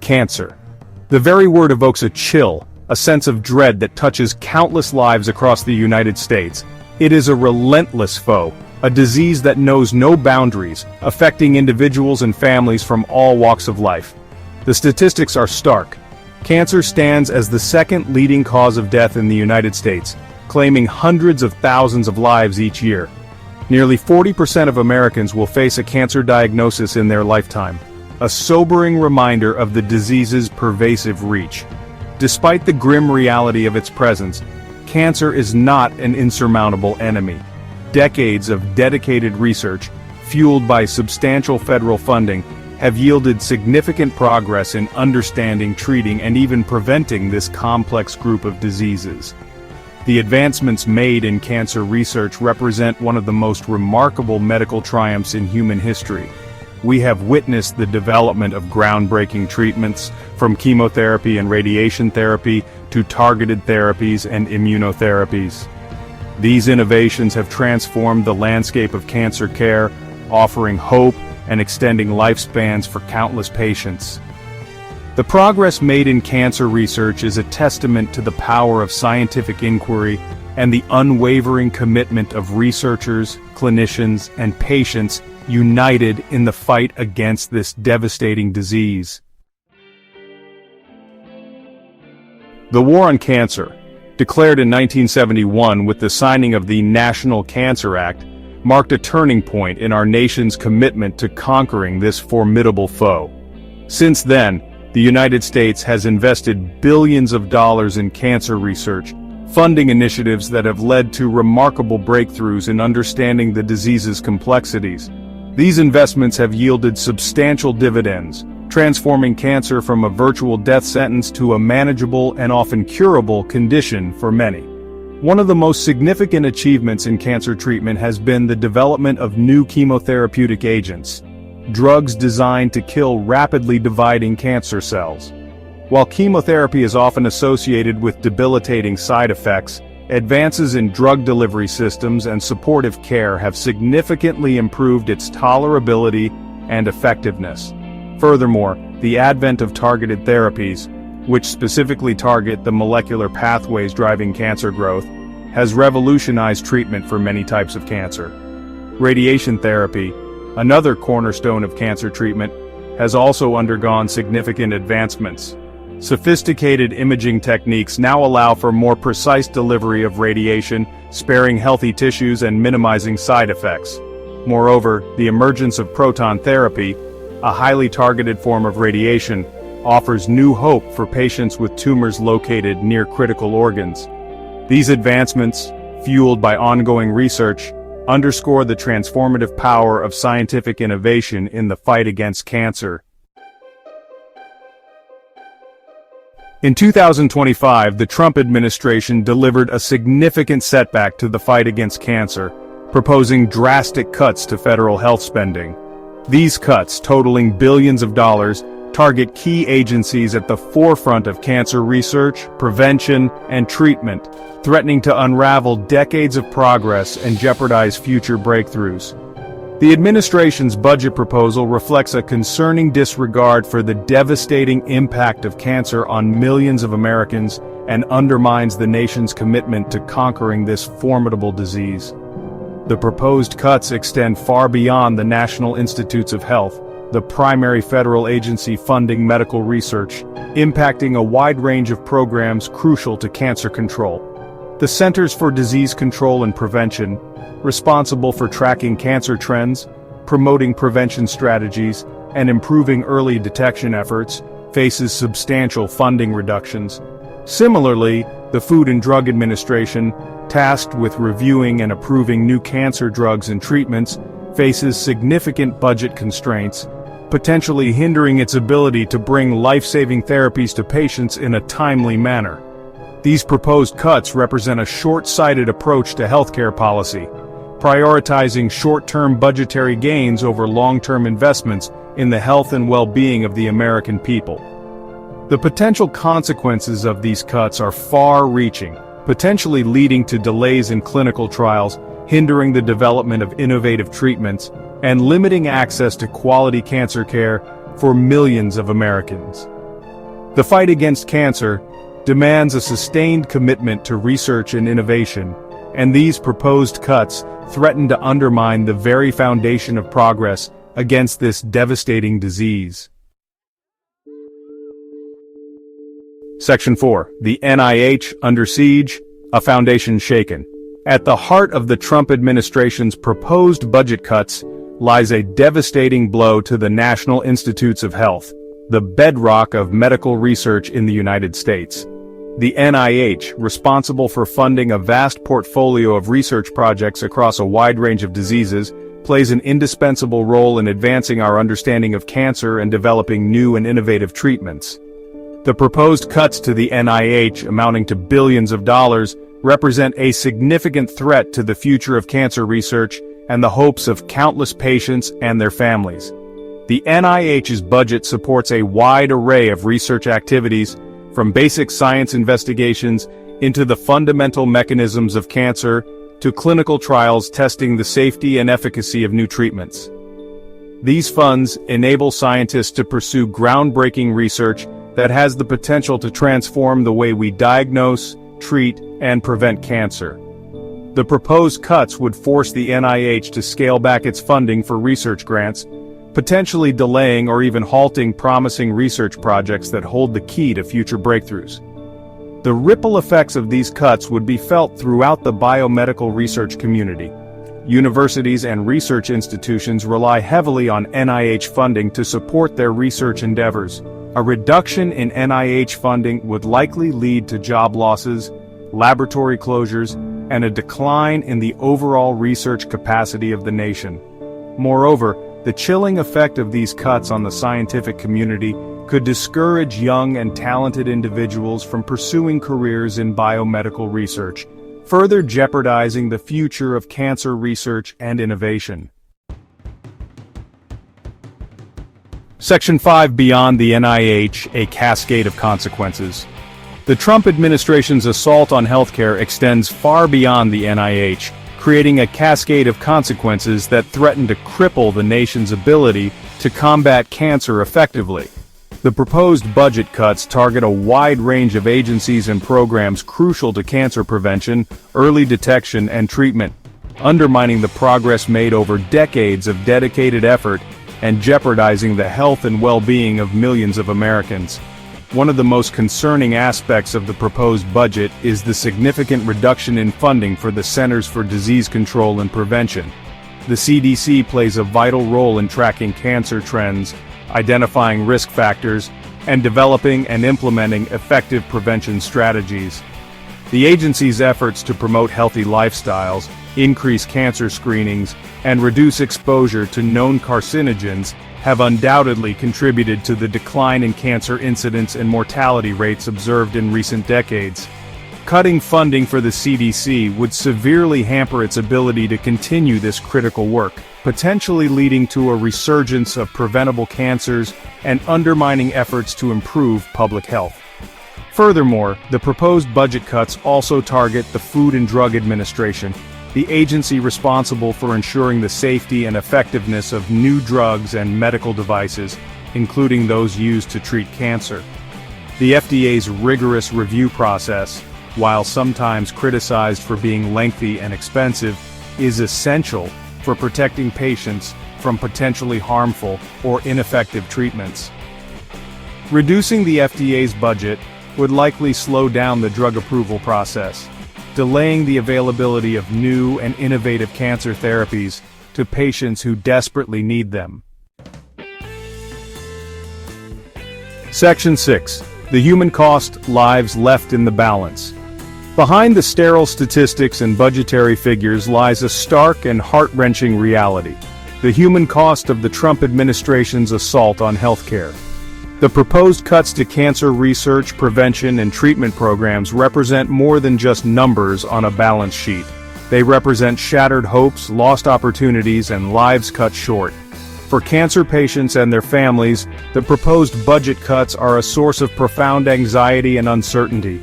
Cancer. The very word evokes a chill, a sense of dread that touches countless lives across the United States. It is a relentless foe, a disease that knows no boundaries, affecting individuals and families from all walks of life. The statistics are stark. Cancer stands as the second leading cause of death in the United States, claiming hundreds of thousands of lives each year. Nearly 40% of Americans will face a cancer diagnosis in their lifetime, a sobering reminder of the disease's pervasive reach. Despite the grim reality of its presence, cancer is not an insurmountable enemy. Decades of dedicated research, fueled by substantial federal funding, have yielded significant progress in understanding, treating, and even preventing this complex group of diseases. The advancements made in cancer research represent one of the most remarkable medical triumphs in human history. We have witnessed the development of groundbreaking treatments, from chemotherapy and radiation therapy to targeted therapies and immunotherapies. These innovations have transformed the landscape of cancer care, offering hope and extending lifespans for countless patients. The progress made in cancer research is a testament to the power of scientific inquiry and the unwavering commitment of researchers, clinicians, and patients united in the fight against this devastating disease. The War on Cancer, declared in 1971 with the signing of the National Cancer Act, marked a turning point in our nation's commitment to conquering this formidable foe. Since then, the United States has invested billions of dollars in cancer research, funding initiatives that have led to remarkable breakthroughs in understanding the disease's complexities. These investments have yielded substantial dividends, transforming cancer from a virtual death sentence to a manageable and often curable condition for many. One of the most significant achievements in cancer treatment has been the development of new chemotherapeutic agents, drugs designed to kill rapidly dividing cancer cells. While chemotherapy is often associated with debilitating side effects, advances in drug delivery systems and supportive care have significantly improved its tolerability and effectiveness. Furthermore, the advent of targeted therapies, which specifically target the molecular pathways driving cancer growth, has revolutionized treatment for many types of cancer. Radiation therapy, another cornerstone of cancer treatment, has also undergone significant advancements. Sophisticated imaging techniques now allow for more precise delivery of radiation, sparing healthy tissues and minimizing side effects. Moreover, the emergence of proton therapy, a highly targeted form of radiation, offers new hope for patients with tumors located near critical organs. These advancements, fueled by ongoing research, underscore the transformative power of scientific innovation in the fight against cancer. In 2025, the Trump administration delivered a significant setback to the fight against cancer, proposing drastic cuts to federal health spending. These cuts, totaling billions of dollars, target key agencies at the forefront of cancer research, prevention, and treatment, threatening to unravel decades of progress and jeopardize future breakthroughs. The administration's budget proposal reflects a concerning disregard for the devastating impact of cancer on millions of Americans and undermines the nation's commitment to conquering this formidable disease. The proposed cuts extend far beyond the National Institutes of Health, the primary federal agency funding medical research, impacting a wide range of programs crucial to cancer control. The Centers for Disease Control and Prevention, responsible for tracking cancer trends, promoting prevention strategies, and improving early detection efforts, faces substantial funding reductions. Similarly, the Food and Drug Administration, tasked with reviewing and approving new cancer drugs and treatments, faces significant budget constraints, potentially hindering its ability to bring life-saving therapies to patients in a timely manner. These proposed cuts represent a short-sighted approach to healthcare policy, prioritizing short-term budgetary gains over long-term investments in the health and well-being of the American people. The potential consequences of these cuts are far-reaching, potentially leading to delays in clinical trials, hindering the development of innovative treatments, and limiting access to quality cancer care for millions of Americans. The fight against cancer demands a sustained commitment to research and innovation, and these proposed cuts threaten to undermine the very foundation of progress against this devastating disease. Section 4. The NIH under siege, a foundation shaken. At the heart of the Trump administration's proposed budget cuts lies a devastating blow to the National Institutes of Health, the bedrock of medical research in the United States. The NIH, responsible for funding a vast portfolio of research projects across a wide range of diseases, plays an indispensable role in advancing our understanding of cancer and developing new and innovative treatments. The proposed cuts to the NIH, amounting to billions of dollars, represent a significant threat to the future of cancer research and the hopes of countless patients and their families. The NIH's budget supports a wide array of research activities, from basic science investigations into the fundamental mechanisms of cancer to clinical trials testing the safety and efficacy of new treatments. These funds enable scientists to pursue groundbreaking research that has the potential to transform the way we diagnose, treat, and prevent cancer. The proposed cuts would force the NIH to scale back its funding for research grants, potentially delaying or even halting promising research projects that hold the key to future breakthroughs. The ripple effects of these cuts would be felt throughout the biomedical research community. Universities and research institutions rely heavily on NIH funding to support their research endeavors. A reduction in NIH funding would likely lead to job losses, laboratory closures, and a decline in the overall research capacity of the nation. Moreover, the chilling effect of these cuts on the scientific community could discourage young and talented individuals from pursuing careers in biomedical research, further jeopardizing the future of cancer research and innovation. Section 5. Beyond the NIH, a cascade of consequences. The Trump administration's assault on healthcare extends far beyond the NIH, creating a cascade of consequences that threaten to cripple the nation's ability to combat cancer effectively. The proposed budget cuts target a wide range of agencies and programs crucial to cancer prevention, early detection, and treatment, undermining the progress made over decades of dedicated effort and jeopardizing the health and well-being of millions of Americans. One of the most concerning aspects of the proposed budget is the significant reduction in funding for the Centers for Disease Control and Prevention. The CDC plays a vital role in tracking cancer trends, identifying risk factors, and developing and implementing effective prevention strategies. The agency's efforts to promote healthy lifestyles, increase cancer screenings, and reduce exposure to known carcinogens have undoubtedly contributed to the decline in cancer incidence and mortality rates observed in recent decades. Cutting funding for the CDC would severely hamper its ability to continue this critical work, potentially leading to a resurgence of preventable cancers and undermining efforts to improve public health. Furthermore, the proposed budget cuts also target the Food and Drug Administration, the agency responsible for ensuring the safety and effectiveness of new drugs and medical devices, including those used to treat cancer. The FDA's rigorous review process, while sometimes criticized for being lengthy and expensive, is essential for protecting patients from potentially harmful or ineffective treatments. Reducing the FDA's budget would likely slow down the drug approval process, delaying the availability of new and innovative cancer therapies to patients who desperately need them. Section 6. The human cost, lives left in the balance. Behind the sterile statistics and budgetary figures lies a stark and heart-wrenching reality: the human cost of the Trump administration's assault on healthcare. The proposed cuts to cancer research, prevention, and treatment programs represent more than just numbers on a balance sheet. They represent shattered hopes, lost opportunities, and lives cut short. For cancer patients and their families, the proposed budget cuts are a source of profound anxiety and uncertainty.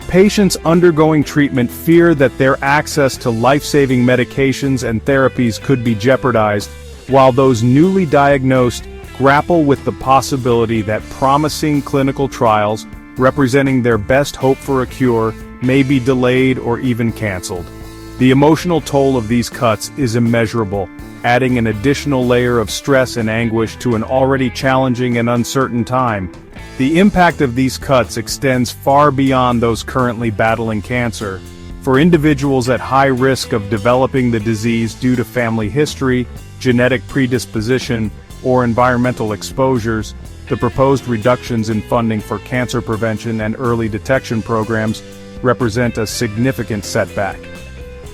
Patients undergoing treatment fear that their access to life-saving medications and therapies could be jeopardized, while those newly diagnosed grapple with the possibility that promising clinical trials, representing their best hope for a cure, may be delayed or even canceled. The emotional toll of these cuts is immeasurable, adding an additional layer of stress and anguish to an already challenging and uncertain time. The impact of these cuts extends far beyond those currently battling cancer. For individuals at high risk of developing the disease due to family history, genetic predisposition, or environmental exposures, the proposed reductions in funding for cancer prevention and early detection programs represent a significant setback.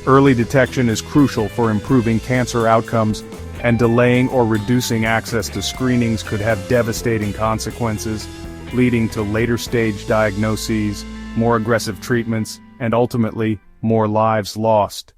Early detection is crucial for improving cancer outcomes, and delaying or reducing access to screenings could have devastating consequences, leading to later-stage diagnoses, more aggressive treatments, and ultimately, more lives lost.